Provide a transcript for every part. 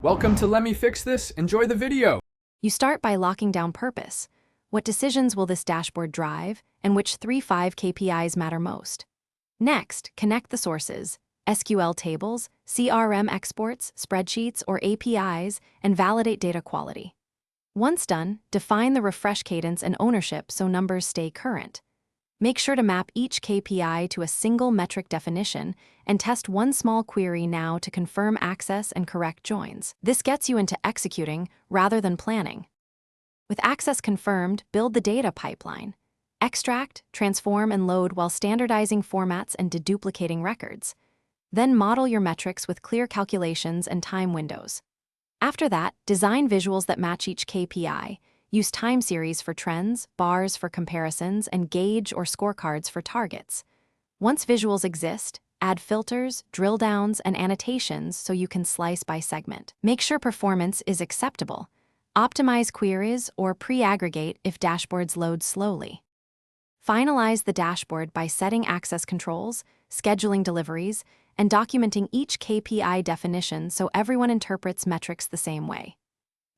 Welcome to Let Me Fix This. Enjoy the video. You start by locking down purpose. What decisions will this dashboard drive, and which 3-5 KPIs matter most? Next, connect the sources, SQL tables, CRM exports, spreadsheets, or APIs, and validate data quality. Once done, define the refresh cadence and ownership so numbers stay current. Make sure to map each KPI to a single metric definition and test one small query now to confirm access and correct joins. This gets you into executing rather than planning. With access confirmed, build the data pipeline. Extract, transform, and load while standardizing formats and deduplicating records. Then model your metrics with clear calculations and time windows. After that, design visuals that match each KPI. Use time series for trends, bars for comparisons, and gauge or scorecards for targets. Once visuals exist, add filters, drill downs, and annotations so you can slice by segment. Make sure performance is acceptable. Optimize queries or pre-aggregate if dashboards load slowly. Finalize the dashboard by setting access controls, scheduling deliveries, and documenting each KPI definition so everyone interprets metrics the same way.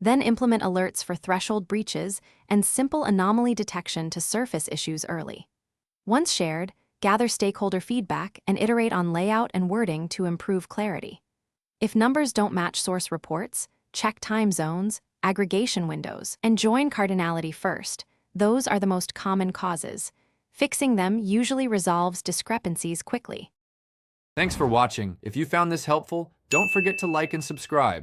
Then implement alerts for threshold breaches and simple anomaly detection to surface issues early. Once shared, gather stakeholder feedback and iterate on layout and wording to improve clarity. If numbers don't match source reports, check time zones, aggregation windows, and join cardinality first. Those are the most common causes. Fixing them usually resolves discrepancies quickly. Thanks for watching. If you found this helpful, don't forget to like and subscribe.